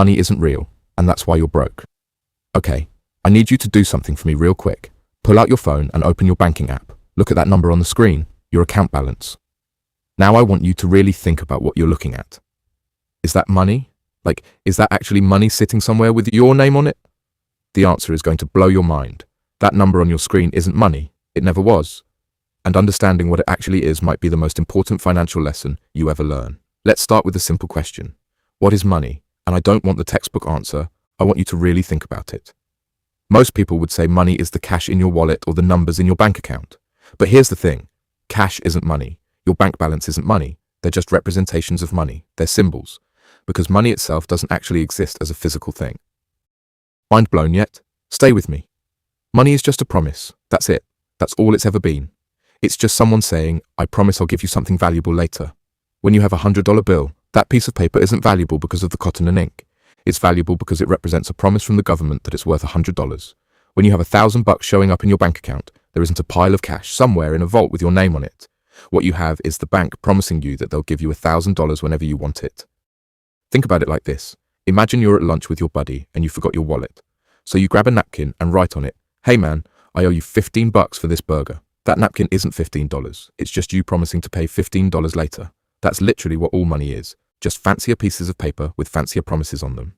Money isn't real, and that's why you're broke. Okay, I need you to do something for me real quick. Pull out your phone and open your banking app. Look at that number on the screen, your account balance. Now I want you to really think about what you're looking at. Is that money? Like, is that actually money sitting somewhere with your name on it? The answer is going to blow your mind. That number on your screen isn't money. It never was. And understanding what it actually is might be the most important financial lesson you ever learn. Let's start with a simple question. What is money? And I don't want the textbook answer. I want you to really think about it. Most people would say money is the cash in your wallet or the numbers in your bank account. But here's the thing. Cash isn't money. Your bank balance isn't money. They're just representations of money. They're symbols. Because money itself doesn't actually exist as a physical thing. Mind blown yet? Stay with me. Money is just a promise. That's it. That's all it's ever been. It's just someone saying, I promise I'll give you something valuable later. When you have $100 bill, that piece of paper isn't valuable because of the cotton and ink. It's valuable because it represents a promise from the government that it's worth $100. When you have $1,000 showing up in your bank account, there isn't a pile of cash somewhere in a vault with your name on it. What you have is the bank promising you that they'll give you $1,000 whenever you want it. Think about it like this. Imagine you're at lunch with your buddy and you forgot your wallet. So you grab a napkin and write on it, hey man, I owe you $15 for this burger. That napkin isn't $15. It's just you promising to pay $15 later. That's literally what all money is. Just fancier pieces of paper with fancier promises on them.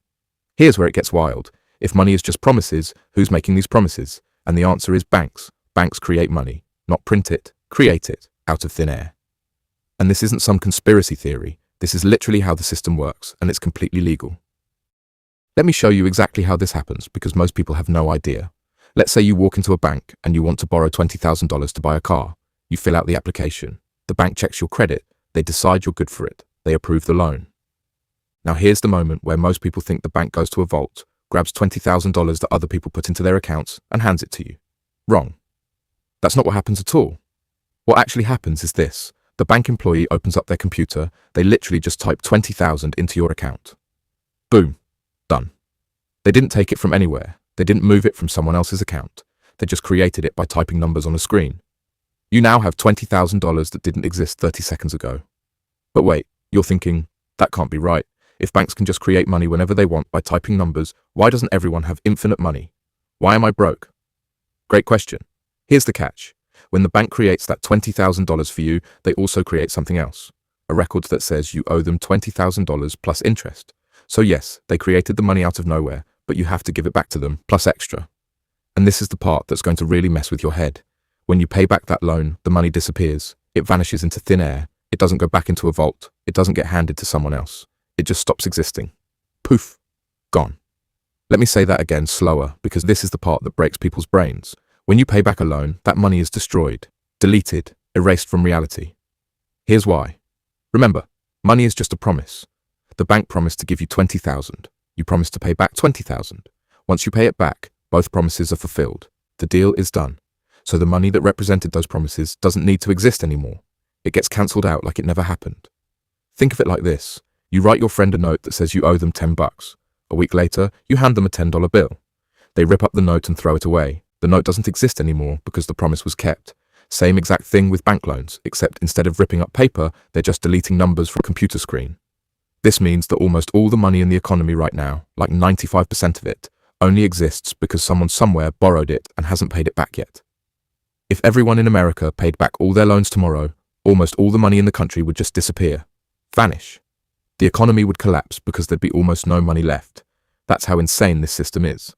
Here's where it gets wild. If money is just promises, who's making these promises? And the answer is banks. Banks create money. Not print it, create it, out of thin air. And this isn't some conspiracy theory. This is literally how the system works, and it's completely legal. Let me show you exactly how this happens, because most people have no idea. Let's say you walk into a bank and you want to borrow $20,000 to buy a car. You fill out the application. The bank checks your credit. They decide you're good for it. They approve the loan. Now here's the moment where most people think the bank goes to a vault, grabs $20,000 that other people put into their accounts, and hands it to you. Wrong. That's not what happens at all. What actually happens is this. The bank employee opens up their computer. They literally just type 20,000 into your account. Boom. Done. They didn't take it from anywhere. They didn't move it from someone else's account. They just created it by typing numbers on a screen. You now have $20,000 that didn't exist 30 seconds ago. But wait, you're thinking, that can't be right. If banks can just create money whenever they want by typing numbers, why doesn't everyone have infinite money? Why am I broke? Great question. Here's the catch. When the bank creates that $20,000 for you, they also create something else. A record that says you owe them $20,000 plus interest. So yes, they created the money out of nowhere, but you have to give it back to them, plus extra. And this is the part that's going to really mess with your head. When you pay back that loan, the money disappears. It vanishes into thin air. It doesn't go back into a vault. It doesn't get handed to someone else. It just stops existing. Poof. Gone. Let me say that again slower, because this is the part that breaks people's brains. When you pay back a loan, that money is destroyed, deleted, erased from reality. Here's why. Remember, money is just a promise. The bank promised to give you $20,000. You promised to pay back $20,000. Once you pay it back, both promises are fulfilled. The deal is done. So the money that represented those promises doesn't need to exist anymore. It gets cancelled out like it never happened. Think of it like this. You write your friend a note that says you owe them $10. A week later, you hand them a $10 bill. They rip up the note and throw it away. The note doesn't exist anymore because the promise was kept. Same exact thing with bank loans, except instead of ripping up paper, they're just deleting numbers from a computer screen. This means that almost all the money in the economy right now, like 95% of it, only exists because someone somewhere borrowed it and hasn't paid it back yet. If everyone in America paid back all their loans tomorrow, almost all the money in the country would just disappear. Vanish. The economy would collapse because there'd be almost no money left. That's how insane this system is.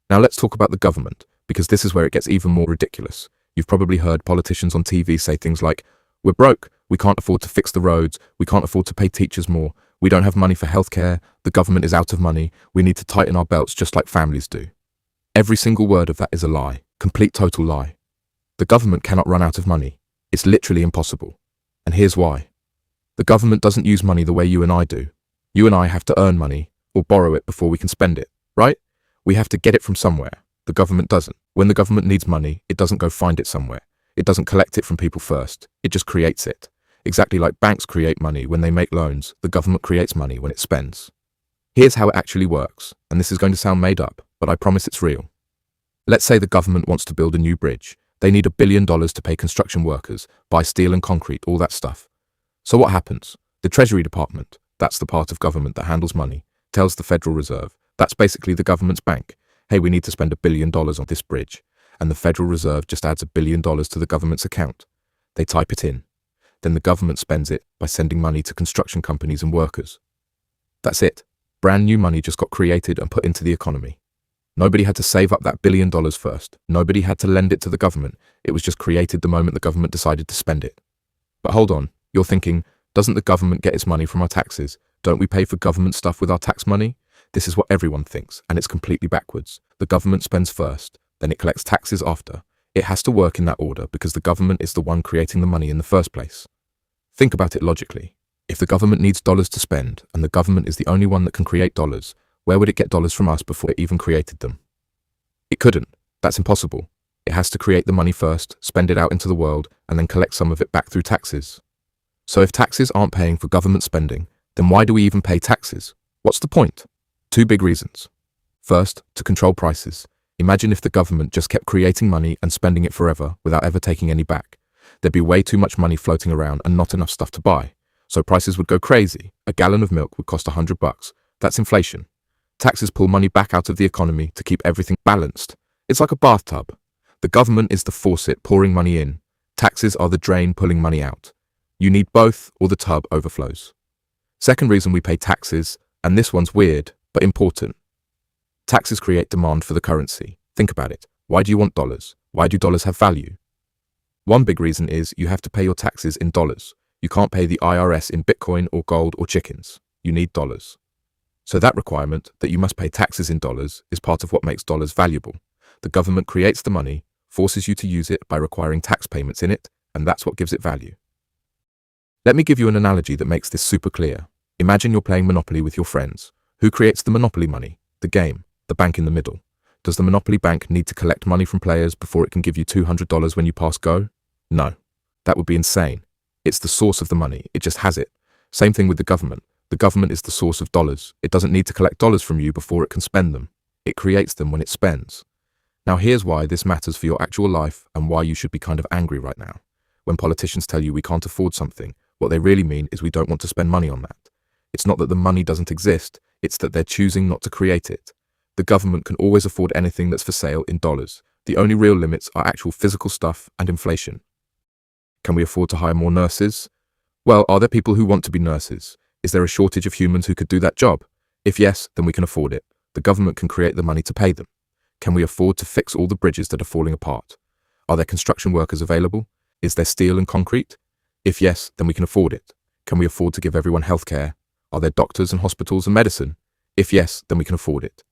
Now let's talk about the government, because this is where it gets even more ridiculous. You've probably heard politicians on TV say things like, we're broke, we can't afford to fix the roads, we can't afford to pay teachers more, we don't have money for healthcare, the government is out of money, we need to tighten our belts just like families do. Every single word of that is a lie, complete total lie. The government cannot run out of money. It's literally impossible. And here's why. The government doesn't use money the way you and I do. You and I have to earn money or borrow it before we can spend it, right? We have to get it from somewhere. The government doesn't. When the government needs money, it doesn't go find it somewhere. It doesn't collect it from people first. It just creates it. Exactly like banks create money when they make loans, the government creates money when it spends. Here's how it actually works, and this is going to sound made up, but I promise it's real. Let's say the government wants to build a new bridge. They need $1 billion to pay construction workers, buy steel and concrete, all that stuff. So what happens? The Treasury Department, that's the part of government that handles money, tells the Federal Reserve, that's basically the government's bank, hey, we need to spend $1 billion on this bridge, and the Federal Reserve just adds $1 billion to the government's account. They type it in. Then the government spends it by sending money to construction companies and workers. That's it. Brand new money just got created and put into the economy. Nobody had to save up that $1 billion first. Nobody had to lend it to the government. It was just created the moment the government decided to spend it. But hold on, you're thinking, doesn't the government get its money from our taxes? Don't we pay for government stuff with our tax money? This is what everyone thinks, and it's completely backwards. The government spends first, then it collects taxes after. It has to work in that order because the government is the one creating the money in the first place. Think about it logically. If the government needs dollars to spend, and the government is the only one that can create dollars, where would it get dollars from us before it even created them? It couldn't. That's impossible. It has to create the money first, spend it out into the world, and then collect some of it back through taxes. So if taxes aren't paying for government spending, then why do we even pay taxes? What's the point? Two big reasons. First, to control prices. Imagine if the government just kept creating money and spending it forever without ever taking any back. There'd be way too much money floating around and not enough stuff to buy. So prices would go crazy. A gallon of milk would cost $100. That's inflation. Taxes pull money back out of the economy to keep everything balanced. It's like a bathtub. The government is the faucet pouring money in. Taxes are the drain pulling money out. You need both or the tub overflows. Second reason we pay taxes, and this one's weird, but important. Taxes create demand for the currency. Think about it. Why do you want dollars? Why do dollars have value? One big reason is you have to pay your taxes in dollars. You can't pay the IRS in Bitcoin or gold or chickens. You need dollars. So that requirement that you must pay taxes in dollars is part of what makes dollars valuable. The government creates the money, forces you to use it by requiring tax payments in it, and that's what gives it value. Let me give you an analogy that makes this super clear. Imagine you're playing Monopoly with your friends. Who creates the Monopoly money? The game, the bank in the middle. Does the Monopoly bank need to collect money from players before it can give you $200 when you pass go? No. That would be insane. It's the source of the money. It just has it. Same thing with the government. The government is the source of dollars. It doesn't need to collect dollars from you before it can spend them. It creates them when it spends. Now here's why this matters for your actual life and why you should be kind of angry right now. When politicians tell you we can't afford something, what they really mean is we don't want to spend money on that. It's not that the money doesn't exist, it's that they're choosing not to create it. The government can always afford anything that's for sale in dollars. The only real limits are actual physical stuff and inflation. Can we afford to hire more nurses? Well, are there people who want to be nurses? Is there a shortage of humans who could do that job? If yes, then we can afford it. The government can create the money to pay them. Can we afford to fix all the bridges that are falling apart? Are there construction workers available? Is there steel and concrete? If yes, then we can afford it. Can we afford to give everyone healthcare? Are there doctors and hospitals and medicine? If yes, then we can afford it.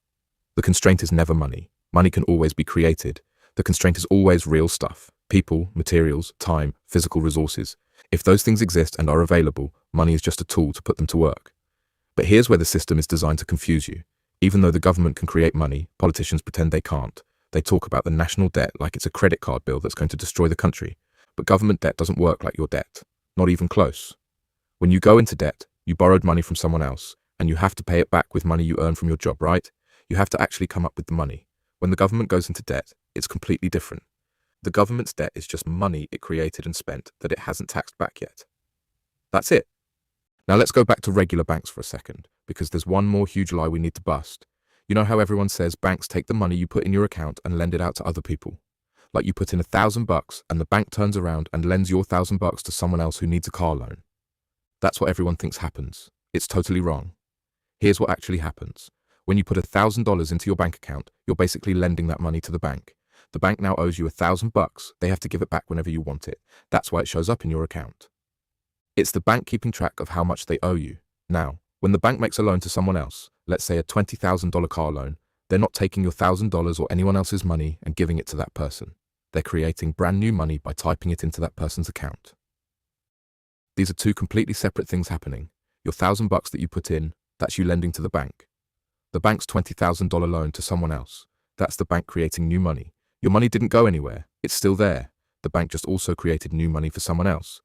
The constraint is never money. Money can always be created. The constraint is always real stuff. People, materials, time, physical resources. If those things exist and are available, money is just a tool to put them to work. But here's where the system is designed to confuse you. Even though the government can create money, politicians pretend they can't. They talk about the national debt like it's a credit card bill that's going to destroy the country. But government debt doesn't work like your debt. Not even close. When you go into debt, you borrowed money from someone else, and you have to pay it back with money you earn from your job, right? You have to actually come up with the money. When the government goes into debt, it's completely different. The government's debt is just money it created and spent that it hasn't taxed back yet. That's it. Now let's go back to regular banks for a second, because there's one more huge lie we need to bust. You know how everyone says banks take the money you put in your account and lend it out to other people? Like you put in $1,000 and the bank turns around and lends your $1,000 to someone else who needs a car loan. That's what everyone thinks happens. It's totally wrong. Here's what actually happens. When you put $1,000 into your bank account, you're basically lending that money to the bank. The bank now owes you $1,000. They have to give it back whenever you want it. That's why it shows up in your account. It's the bank keeping track of how much they owe you. Now, when the bank makes a loan to someone else, let's say a $20,000 car loan, they're not taking your $1,000 or anyone else's money and giving it to that person. They're creating brand new money by typing it into that person's account. These are two completely separate things happening. Your $1,000 that you put in, that's you lending to the bank. The bank's $20,000 loan to someone else, that's the bank creating new money. Your money didn't go anywhere. It's still there. The bank just also created new money for someone else.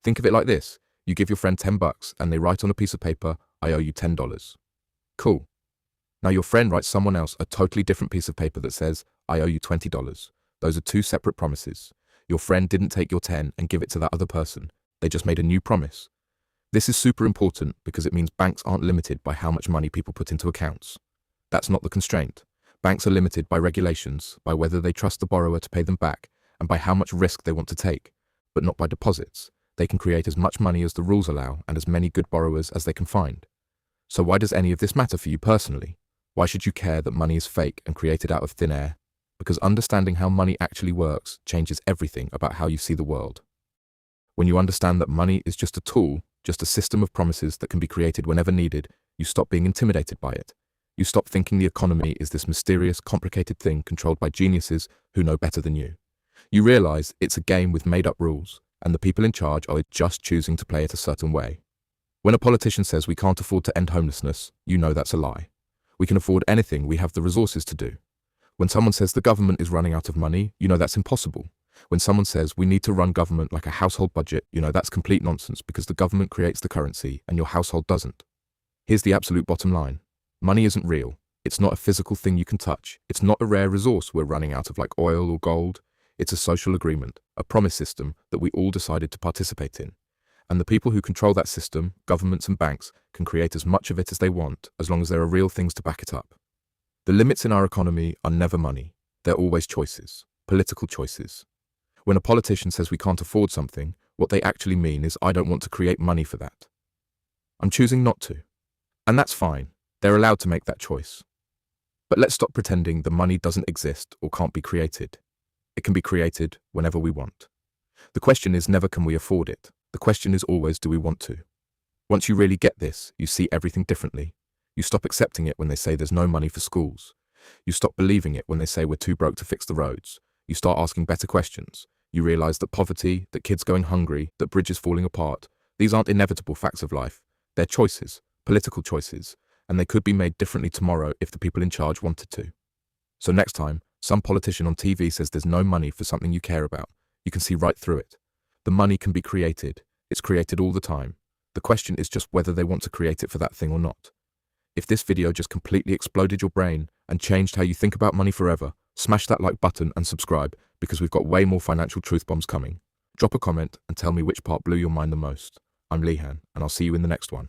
Think of it like this. You give your friend $10 and they write on a piece of paper, I owe you $10. Cool. Now your friend writes someone else a totally different piece of paper that says, I owe you $20. Those are two separate promises. Your friend didn't take your 10 and give it to that other person. They just made a new promise. This is super important because it means banks aren't limited by how much money people put into accounts. That's not the constraint. Banks are limited by regulations, by whether they trust the borrower to pay them back, and by how much risk they want to take, but not by deposits. They can create as much money as the rules allow and as many good borrowers as they can find. So why does any of this matter for you personally? Why should you care that money is fake and created out of thin air? Because understanding how money actually works changes everything about how you see the world. When you understand that money is just a tool, just a system of promises that can be created whenever needed, you stop being intimidated by it. You stop thinking the economy is this mysterious, complicated thing controlled by geniuses who know better than you. You realize it's a game with made-up rules, and the people in charge are just choosing to play it a certain way. When a politician says we can't afford to end homelessness, you know that's a lie. We can afford anything we have the resources to do. When someone says the government is running out of money, you know that's impossible. When someone says we need to run government like a household budget, you know that's complete nonsense because the government creates the currency and your household doesn't. Here's the absolute bottom line. Money isn't real. It's not a physical thing you can touch. It's not a rare resource we're running out of like oil or gold. It's a social agreement, a promise system that we all decided to participate in. And the people who control that system, governments and banks, can create as much of it as they want as long as there are real things to back it up. The limits in our economy are never money. They're always choices, political choices. When a politician says we can't afford something, what they actually mean is I don't want to create money for that. I'm choosing not to. And that's fine. They're allowed to make that choice. But let's stop pretending the money doesn't exist or can't be created. It can be created whenever we want. The question is never can we afford it. The question is always do we want to. Once you really get this, you see everything differently. You stop accepting it when they say there's no money for schools. You stop believing it when they say we're too broke to fix the roads. You start asking better questions. You realize that poverty, that kids going hungry, that bridges falling apart, these aren't inevitable facts of life. They're choices, political choices, and they could be made differently tomorrow if the people in charge wanted to. So next time, some politician on TV says there's no money for something you care about, you can see right through it. The money can be created. It's created all the time. The question is just whether they want to create it for that thing or not. If this video just completely exploded your brain and changed how you think about money forever, smash that like button and subscribe because we've got way more financial truth bombs coming. Drop a comment and tell me which part blew your mind the most. I'm Lehan, and I'll see you in the next one.